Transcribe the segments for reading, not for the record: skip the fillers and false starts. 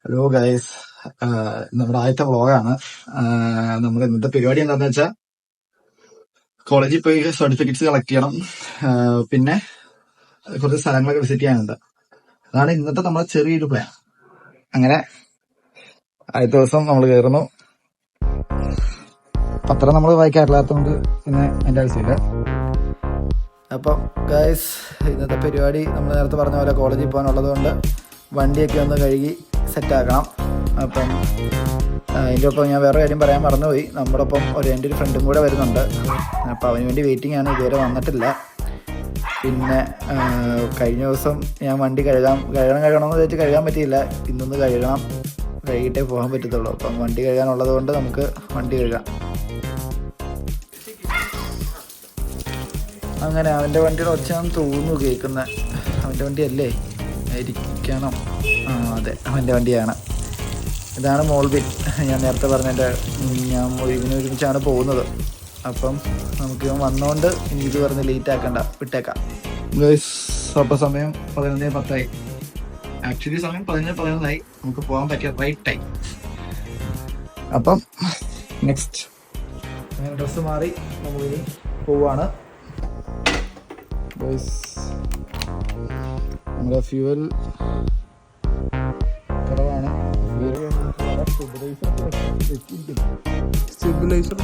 Hello guys, നമ്മുടെ ആദ്യത്തെ വ്ളോഗാണ്. നമ്മുടെ ഇന്നത്തെ പരിപാടി എന്താണെന്ന് വെച്ചാൽ കോളേജിൽ പോയി സർട്ടിഫിക്കറ്റ്സ് കളക്ട് ചെയ്യണം. പിന്നെ കുറച്ച് സ്ഥലങ്ങളൊക്കെ വിസിറ്റ് ചെയ്യാനുണ്ട്. അതാണ് ഇന്നത്തെ നമ്മുടെ ചെറിയൊരു പ്ലാൻ. അങ്ങനെ ആദ്യത്തെ ദിവസം നമ്മൾ കയറുന്നു. പത്രം നമ്മൾ വായിക്കാറില്ലാത്തതുകൊണ്ട് പിന്നെ അതിൻ്റെ ആവശ്യമില്ല. അപ്പം ഗൈസ്, ഇന്നത്തെ പരിപാടി നമ്മൾ നേരത്തെ പറഞ്ഞ പോലെ കോളേജിൽ പോകാനുള്ളത് കൊണ്ട് വണ്ടിയൊക്കെ ഒന്ന് കഴുകി സെറ്റാക്കണം. അപ്പം അതിൻ്റെ ഒപ്പം ഞാൻ വേറെ കാര്യം പറയാൻ മറന്നുപോയി. നമ്മുടെ ഒപ്പം എൻ്റെ ഒരു ഫ്രണ്ടും കൂടെ വരുന്നുണ്ട്. അപ്പോൾ അവന് വേണ്ടി വെയിറ്റിംഗ് ആണ്, ഇതുവരെ വന്നിട്ടില്ല. പിന്നെ കഴിഞ്ഞ ദിവസം ഞാൻ വണ്ടി കഴുകണമെന്ന് വിചാരിച്ച് കഴുകാൻ പറ്റിയില്ല. ഇന്നൊന്ന് കഴുകിയിട്ടേ പോകാൻ പറ്റത്തുള്ളൂ. അപ്പം വണ്ടി കഴുകാനുള്ളത് കൊണ്ട് നമുക്ക് വണ്ടി കഴുകാം. അങ്ങനെ അവൻ്റെ വണ്ടിയുടെ ഒച്ചയാണെന്ന് തോന്നുന്നു കേൾക്കുന്നത്. അവൻ്റെ വണ്ടിയല്ലേ ആയിരിക്കണം. അതെ, അവൻ്റെ വണ്ടിയാണ്. ഇതാണ് മോൾബിൻ. ഞാൻ നേരത്തെ പറഞ്ഞതിൻ്റെ ഞാൻ ഇതിനൊരുമിച്ചാണ് പോകുന്നത്. അപ്പം നമുക്ക് വന്നോണ്ട് ഇനി ഇത് പറഞ്ഞ് ലേറ്റ് ആക്കണ്ട, വിട്ടേക്കാം. അപ്പോൾ സമയം 11:10. ആക്ച്വലി സമയം 11:11. നമുക്ക് പോകാൻ പറ്റിയ റൈറ്റ് ടൈം. അപ്പം നെക്സ്റ്റ് അങ്ങനെ ഡ്രസ്സ് മാറി നമ്മളിനി പോവാണ്. നമ്മുടെ ഫ്യൂവൽ കുറവാണ്. സ്റ്റെബിലൈസർ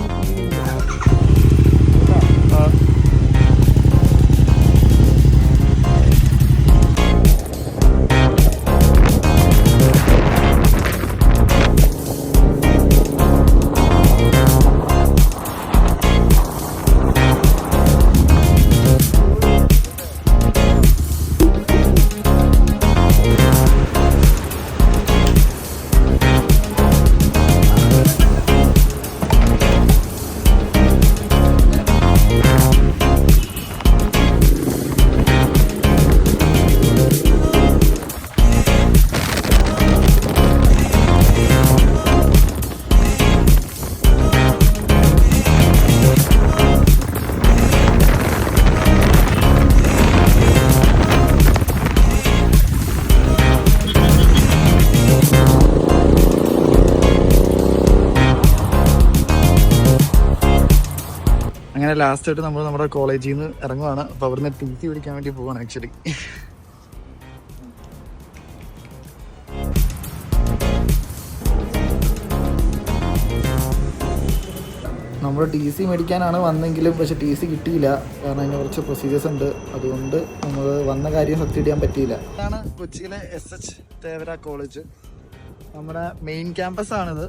അങ്ങനെ ലാസ്റ്റായിട്ട് നമ്മൾ നമ്മുടെ കോളേജിൽ നിന്ന് ഇറങ്ങുവാണ്. അപ്പോൾ അവിടുന്ന് TC പിടിക്കാൻ വേണ്ടി പോവാണ്. ആക്ച്വലി നമ്മൾ TC മേടിക്കാനാണ് വന്നെങ്കിലും പക്ഷെ TC കിട്ടിയില്ല. കാരണം അതിന് കുറച്ച് പ്രൊസീജിയേഴ്സ് ഉണ്ട്. അതുകൊണ്ട് നമ്മൾ വന്ന കാര്യം സക്സീഡ് ചെയ്യാൻ പറ്റിയില്ല. ഇതാണ് കൊച്ചിയിലെ SH തേവര കോളേജ്. നമ്മുടെ മെയിൻ ക്യാമ്പസ് ആണിത്.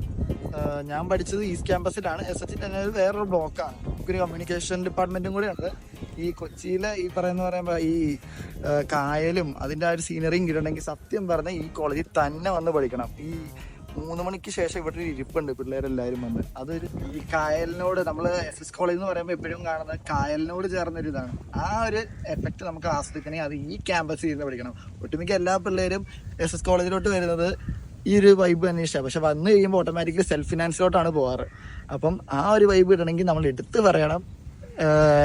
ഞാൻ പഠിച്ചത് ഈസ്റ്റ് ക്യാമ്പസിലാണ്. SH തന്നെ വേറൊരു ബ്ലോക്കാണ്. ഒരു കമ്മ്യൂണിക്കേഷൻ ഡിപ്പാർട്ട്മെൻറ്റും കൂടെയുണ്ട്. ഈ കൊച്ചിയിലെ ഈ പറയുമ്പോൾ ഈ കായലും അതിൻ്റെ ആ ഒരു സീനറിയും കിട്ടണമെങ്കിൽ സത്യം പറഞ്ഞാൽ ഈ കോളേജിൽ തന്നെ വന്ന് പഠിക്കണം. ഈ 3 മണിക്ക് ശേഷം ഇവിടെ ഒരു ഇരിപ്പുണ്ട് പിള്ളേരെല്ലാവരും വന്ന്. അതൊരു ഈ കായലിനോട്, നമ്മൾ SS കോളേജ് എന്ന് പറയുമ്പോൾ എപ്പോഴും കാണുന്നത് കായലിനോട് ചേർന്നൊരു ഇതാണ്. ആ ഒരു എഫക്റ്റ് നമുക്ക് ആസ്വദിക്കണമെങ്കിൽ അത് ഈ ക്യാമ്പസിൽ ഇരുന്ന് പഠിക്കണം. ഒട്ടുമിക്ക എല്ലാ പിള്ളേരും SS കോളേജിലോട്ട് വരുന്നത് ഈ ഒരു വൈബ് അന്വേഷിച്ചാൽ. പക്ഷെ വന്നു കഴിയുമ്പോൾ ഓട്ടോമാറ്റിക്കലി സെൽഫ് ഫിനാൻസിലോട്ടാണ് പോകാറ്. അപ്പം ആ ഒരു വൈബ് കിട്ടണമെങ്കിൽ നമ്മൾ എടുത്ത് പറയണം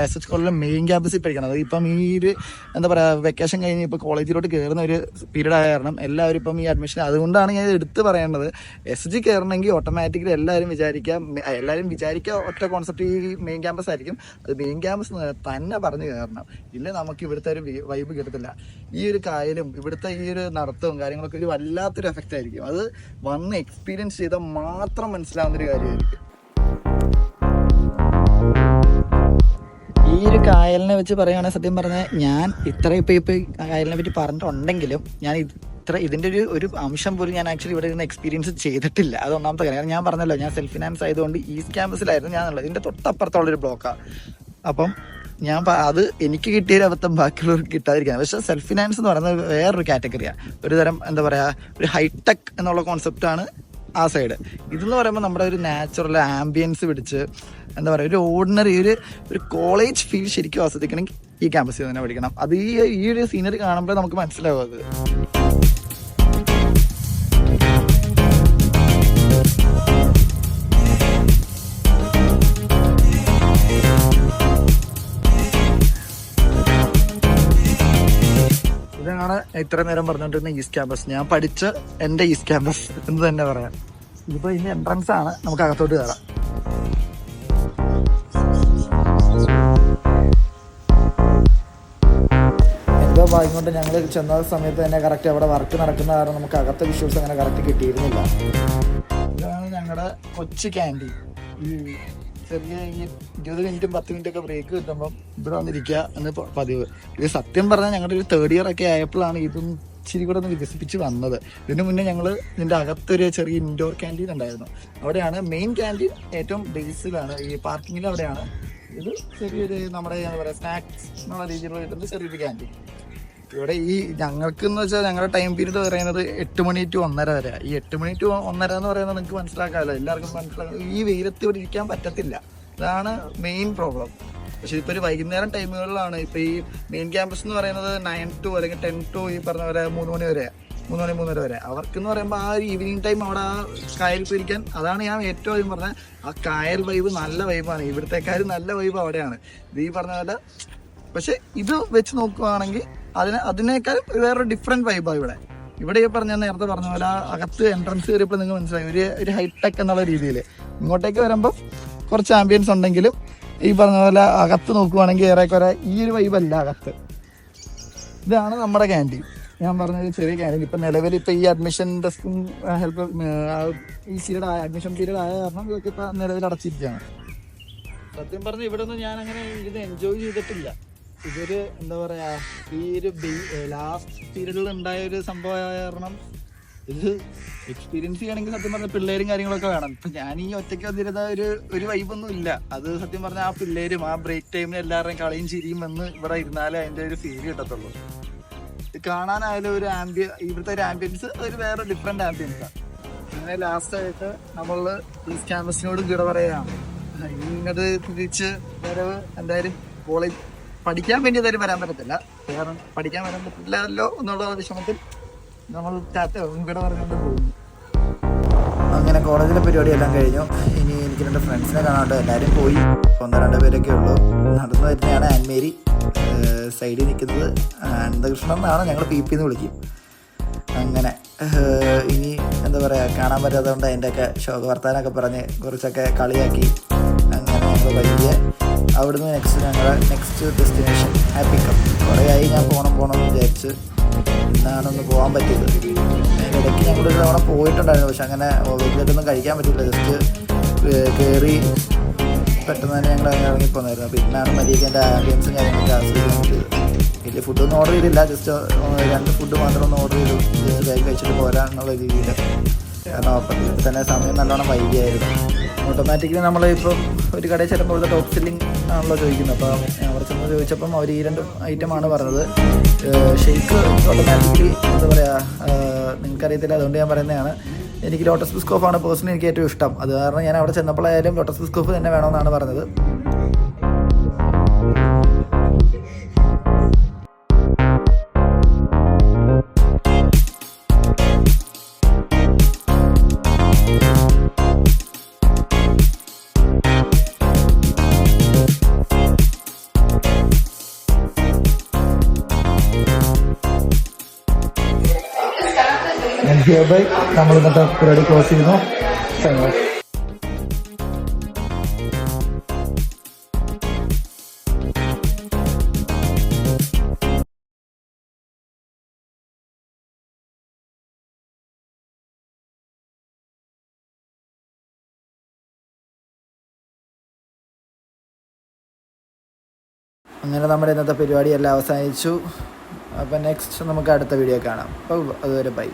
SH കോളേജിലെ മെയിൻ ക്യാമ്പസിൽ പഠിക്കണം. അത് ഇപ്പം ഈ ഒരു എന്താ പറയുക, വെക്കേഷൻ കഴിഞ്ഞ് ഇപ്പോൾ കോളേജിലോട്ട് കയറുന്ന ഒരു പീരീഡ് ആയ കാരണം എല്ലാവരും ഇപ്പം ഈ അഡ്മിഷൻ, അതുകൊണ്ടാണ് ഞാൻ എടുത്ത് പറയേണ്ടത്. SG കയറണമെങ്കിൽ ഓട്ടോമാറ്റിക്കലി എല്ലാവരും വിചാരിക്കുക ഒറ്റ കോൺസെപ്റ്റ് ഈ മെയിൻ ക്യാമ്പസ് ആയിരിക്കും. അത് മെയിൻ ക്യാമ്പസ് തന്നെ പറഞ്ഞ് കയറണം. ഇല്ല നമുക്ക് ഇവിടുത്തെ ഒരു വൈബ് കിട്ടത്തില്ല. ഈ ഒരു കായലും ഇവിടുത്തെ ഈ ഒരു നടത്തവും കാര്യങ്ങളൊക്കെ ഒരു വല്ലാത്തൊരു എഫക്റ്റ് ആയിരിക്കും. അത് വന്ന് എക്സ്പീരിയൻസ് ചെയ്താൽ മാത്രം മനസ്സിലാവുന്നൊരു കാര്യമായിരിക്കും. ഈ ഒരു കായലിനെ വെച്ച് പറയുകയാണെങ്കിൽ സത്യം പറഞ്ഞാൽ ഞാൻ ഇപ്പോൾ കായലിനെ പറ്റി പറഞ്ഞിട്ടുണ്ടെങ്കിലും ഞാൻ ഇതിൻ്റെ ഒരു അംശം പോലും ഞാൻ ആക്ച്വലി ഇവിടെ ഇരുന്ന് എക്സ്പീരിയൻസ് ചെയ്തിട്ടില്ല. അത് ഒന്നാമത്തെ കാര്യം. ഞാൻ പറഞ്ഞല്ലോ, ഞാൻ സെൽഫ് ഫിനാൻസ് ആയതുകൊണ്ട് ഈസ്റ്റ് ക്യാമ്പസിലായിരുന്നു ഞാനുള്ളത്. ഇതിൻ്റെ തൊട്ടപ്പുറത്തുള്ളൊരു ബ്ലോക്കാണ്. അപ്പം അത് എനിക്ക് കിട്ടിയൊരു അബദ്ധം ബാക്കിയുള്ളവർക്ക് കിട്ടാതിരിക്കാൻ. പക്ഷേ സെൽഫ് ഫിനാൻസ് എന്ന് പറയുന്നത് വേറൊരു കാറ്റഗറിയാണ്. ഒരു തരം എന്താ പറയുക, ഒരു ഹൈടെക് എന്നുള്ള കോൺസെപ്റ്റാണ് ആ സൈഡ്. ഇതെന്ന് പറയുമ്പോൾ നമ്മുടെ ഒരു നാച്ചുറൽ ആംബിയൻസ് പിടിച്ച് എന്താ പറയുക, ഒരു ഓർഡിനറി ഒരു കോളേജ് ഫീൽ ശരിക്കും ആസ്വദിക്കണമെങ്കിൽ ഈ ക്യാമ്പസിൽ തന്നെ പഠിക്കണം. അത് ഈ ഒരു സീനറി കാണുമ്പോൾ നമുക്ക് മനസ്സിലാവും അത്. ഇതാണ് ഇത്ര നേരം പറഞ്ഞുകൊണ്ടിരുന്ന ഈസ്റ്റ് ക്യാമ്പസ്, ഞാൻ പഠിച്ച എൻ്റെ ഈസ്റ്റ് ക്യാമ്പസ് എന്ന് തന്നെ പറയാം. ഇതിപ്പോൾ ഇതിൻ്റെ എൻട്രൻസ് ആണ്, നമുക്ക് അകത്തോട്ട് കയറാം. എന്തോ ഭാഗ്യം കൊണ്ട് ഞങ്ങൾ ചെന്ന സമയത്ത് തന്നെ കറക്റ്റ് അവിടെ വർക്ക് നടക്കുന്ന കാരണം നമുക്ക് അകത്തെ വിഷ്വൽസ് അങ്ങനെ കറക്റ്റ് കിട്ടിയിരുന്നില്ല. ഇതാണ് ഞങ്ങളുടെ കൊച്ചു ക്യാൻറ്റീൻ. ഈ ചെറിയ ഈ 20 മിനിറ്റും 10 മിനിറ്റൊക്കെ ബ്രേക്ക് കിട്ടുമ്പം ഇവിടെ വന്നിരിക്കുക എന്ന് പതിവ്. ഇത് സത്യം പറഞ്ഞാൽ ഞങ്ങളുടെ ഒരു 3rd ഇയർ ഒക്കെ ആയപ്പോഴാണ് ഇതും ഇച്ചിരി കൂടെ ഒന്ന് വികസിപ്പിച്ച് വന്നത്. ഇതിന് മുന്നേ ഞങ്ങൾ ഇതിൻ്റെ അകത്തൊരു ചെറിയ ഇൻഡോർ ക്യാൻറ്റീൻ ഉണ്ടായിരുന്നു. അവിടെയാണ് മെയിൻ ക്യാൻറ്റീൻ, ഏറ്റവും ബേസിലാണ് ഈ പാർക്കിങ്ങിൽ അവിടെയാണ്. ഇത് ചെറിയൊരു നമ്മുടെ എന്താ പറയുക സ്നാക്സ് എന്നുള്ള രീതിയിലുള്ള കിട്ടുന്ന ചെറിയൊരു ക്യാൻറ്റീൻ. ഇവിടെ ഈ ഞങ്ങൾക്ക് എന്ന് വെച്ചാൽ ഞങ്ങളുടെ ടൈം പീരീഡ് പറയുന്നത് 8 മണി to 1:30 വരെ. ഈ 8 മണി to 1:30 എന്ന് പറയുന്നത് നിങ്ങൾക്ക് മനസ്സിലാക്കാമല്ലോ, എല്ലാവർക്കും മനസ്സിലാക്കാം. ഈ വെയിലത്ത് ഇവിടെ ഇരിക്കാൻ പറ്റത്തില്ല, ഇതാണ് മെയിൻ പ്രോബ്ലം. പക്ഷെ ഇപ്പോൾ ഒരു വൈകുന്നേരം ടൈമുകളിലാണ് ഇപ്പോൾ ഈ മെയിൻ ക്യാമ്പസ് എന്ന് പറയുന്നത് 9 to അല്ലെങ്കിൽ 10 to ഈ പറഞ്ഞ പോലെ 3 മണി വരെ, 3-3:30 വരെ. അവർക്കെന്ന് പറയുമ്പോൾ ആ ഒരു ഈവനിങ് ടൈം അവിടെ ആ കായൽ പോയിരിക്കാൻ, അതാണ് ഞാൻ ഏറ്റവും ആദ്യം പറഞ്ഞത്. ആ കായൽ വൈബ് നല്ല വൈബാണ്, ഇവിടുത്തെക്കാരും നല്ല വൈബ് അവിടെയാണ്. ഇത് ഈ പറഞ്ഞ പോലെ. പക്ഷെ ഇത് വെച്ച് നോക്കുകയാണെങ്കിൽ അതിനേക്കാൾ വേറൊരു ഡിഫറെൻറ്റ് വൈബാണ് ഇവിടെ. ഇവിടെ ഈ നേരത്തെ പറഞ്ഞ പോലെ അകത്ത് എൻട്രൻസ് കയറിയപ്പോൾ നിങ്ങൾ മനസ്സിലായി ഒരു ഹൈടെക് എന്നുള്ള രീതിയിൽ. ഇങ്ങോട്ടേക്ക് വരുമ്പോൾ കുറച്ച് ആംബിയൻസ് ഉണ്ടെങ്കിലും ഈ പറഞ്ഞ പോലെ അകത്ത് നോക്കുവാണെങ്കിൽ ഏറെക്കുറെ ഈ ഒരു വൈബല്ല അകത്ത്. ഇതാണ് നമ്മുടെ ക്യാൻറ്റീൻ, ഞാൻ പറഞ്ഞൊരു ചെറിയ ക്യാൻറ്റീൻ. ഇപ്പം നിലവിൽ ഇപ്പം ഈ അഡ്മിഷൻ ടെസ്റ്റും ഹെൽപ്പ് ഈ അഡ്മിഷൻ പീരീഡ് ആയ കാരണം ഇതൊക്കെ ഇപ്പം നിലവിൽ അടച്ചിരിക്കുകയാണ്. സത്യം പറഞ്ഞാൽ ഇവിടെ ഒന്നും ഞാൻ അങ്ങനെ ഇത് എൻജോയ് ചെയ്തിട്ടില്ല. ഇതൊരു എന്താ പറയുക, ഈ ഒരു ലാസ്റ്റ് പീരീഡിൽ ഉണ്ടായ ഒരു സംഭവമായ കാരണം ഇത് എക്സ്പീരിയൻസ് ചെയ്യണമെങ്കിൽ സത്യം പറഞ്ഞാൽ പിള്ളേരും കാര്യങ്ങളൊക്കെ വേണം. ഇപ്പം ഞാൻ ഈ ഒറ്റയ്ക്ക് വന്നിരുന്ന ഒരു വൈബൊന്നും ഇല്ല. അത് സത്യം പറഞ്ഞാൽ ആ പിള്ളേരും ആ ബ്രേക്ക് ടൈമിൽ എല്ലാവരുടെയും കളിയും ചിരിയും വന്ന് ഇവിടെ ഇരുന്നാലേ അതിൻ്റെ ഒരു ഫീൽ കിട്ടത്തുള്ളൂ. ഇത് കാണാനായാലും ഒരു ഇവിടുത്തെ ഒരു ആംബിയൻസ് ഒരു വേറെ ഡിഫറെൻറ്റ് ആംബിയൻസാണ്. അങ്ങനെ ലാസ്റ്റായിട്ട് നമ്മൾ ഈസ്റ്റ് ക്യാമ്പസിനോട് വിട പറയുകയാണ്. ഇങ്ങോട്ട് തിരിച്ച് വരവ് എന്തായാലും കോളേജ് പഠിക്കാൻ വേണ്ടി എന്തായാലും വരാൻ പറ്റത്തില്ല, കാരണം പഠിക്കാൻ വരാൻ പറ്റില്ലല്ലോ എന്നുള്ള വിഷമത്തിൽ നമ്മൾ ഇവിടെ പറഞ്ഞുകൊണ്ട് പോകുന്നു. അങ്ങനെ കോളേജിലെ പരിപാടിയെല്ലാം കഴിഞ്ഞു. ഇനി എനിക്ക് 2 ഫ്രണ്ട്സിനെ കാണാണ്ട് എല്ലാവരും പോയി. 1-2 പേരൊക്കെ ഉള്ളൂ. നടന്നു വരുന്നതാണ് ആൻമേരി, സൈഡിൽ നിൽക്കുന്നത് അനന്തകൃഷ്ണൻ എന്നാണ്, ഞങ്ങൾ PP എന്ന് വിളിക്കും. അങ്ങനെ ഇനി എന്താ പറയുക, കാണാൻ പറ്റാത്തതുകൊണ്ട് അതിൻ്റെയൊക്കെ ശോക വർത്താനൊക്കെ പറഞ്ഞ് കുറച്ചൊക്കെ കളിയാക്കി. അങ്ങനെ ഞങ്ങൾ വലിയ അവിടുന്ന് നെക്സ്റ്റ് ഡെസ്റ്റിനേഷൻ ഹാപ്പി കപ്പ്. കുറേ ആയി ഞാൻ പോകണമെന്ന് വിചാരിച്ച്, ഇന്നാണൊന്ന് പോകാൻ പറ്റിയത്. അതിനിടയ്ക്ക് ഞങ്ങളൊരു തവണ പോയിട്ടുണ്ടായിരുന്നു, പക്ഷെ അങ്ങനെ വലിയതൊന്നും കഴിക്കാൻ പറ്റില്ല. ജസ്റ്റ് കയറി പെട്ടെന്ന് തന്നെ ഞങ്ങൾ അങ്ങനെ ഇറങ്ങിപ്പോന്നായിരുന്നു. അപ്പോൾ ഇന്നാണ് മര്യാദയ്ക്ക് എൻ്റെ ആംബിയൻസും കാര്യങ്ങളൊക്കെ ആസ്വദിക്കാൻ പറ്റിയത്. വലിയ ഫുഡൊന്നും ഓർഡർ ചെയ്തില്ല, ജസ്റ്റ് 2 ഫുഡ് മാത്രം ഒന്ന് ഓർഡർ ചെയ്തു, ജസ്റ്റ് വേഗം കഴിച്ചിട്ട് പോരാ എന്നുള്ള രീതിയിൽ. കാരണം അപ്പത്തിൽ തന്നെ സമയം നല്ലോണം വൈകിയായിരുന്നു. ഓട്ടോമാറ്റിക്കലി നമ്മളിപ്പം ഒരു കടയിൽ ചെല്ലുമ്പോൾ ഇവിടുത്തെ ടോപ്പ് സെല്ലിംഗ് ആണല്ലോ ചോദിക്കുന്നത്. അപ്പോൾ അവിടെ ചെന്ന് ചോദിച്ചപ്പം അവർ ഈ 2 ഐറ്റമാണ് പറഞ്ഞത്. ഷെയ്ക്ക് ഓട്ടോമാറ്റിക്കലി എന്താ പറയുക, നിങ്ങൾക്കറിയത്തില്ല, അതുകൊണ്ട് ഞാൻ പറയുന്നതാണ്. എനിക്ക് ലോട്ടസ് ബിസ്കോഫാണ് പേഴ്സണലി എനിക്ക് ഏറ്റവും ഇഷ്ടം. അത് കാരണം ഞാൻ അവിടെ ചെന്നപ്പോഴായാലും ലോട്ടസ് ബിസ്കോഫ് തന്നെ വേണമെന്നാണ് പറഞ്ഞത്. നമ്മൾ ഇന്നത്തെ പരിപാടി ക്ലോസ് ചെയ്യുന്നു. അങ്ങനെ നമ്മുടെ ഇന്നത്തെ പരിപാടിയെല്ലാം അവസാനിച്ചു. അപ്പം നെക്സ്റ്റ് നമുക്ക് അടുത്ത വീഡിയോ കാണാം. അപ്പോൾ അതുവരെ ബൈ.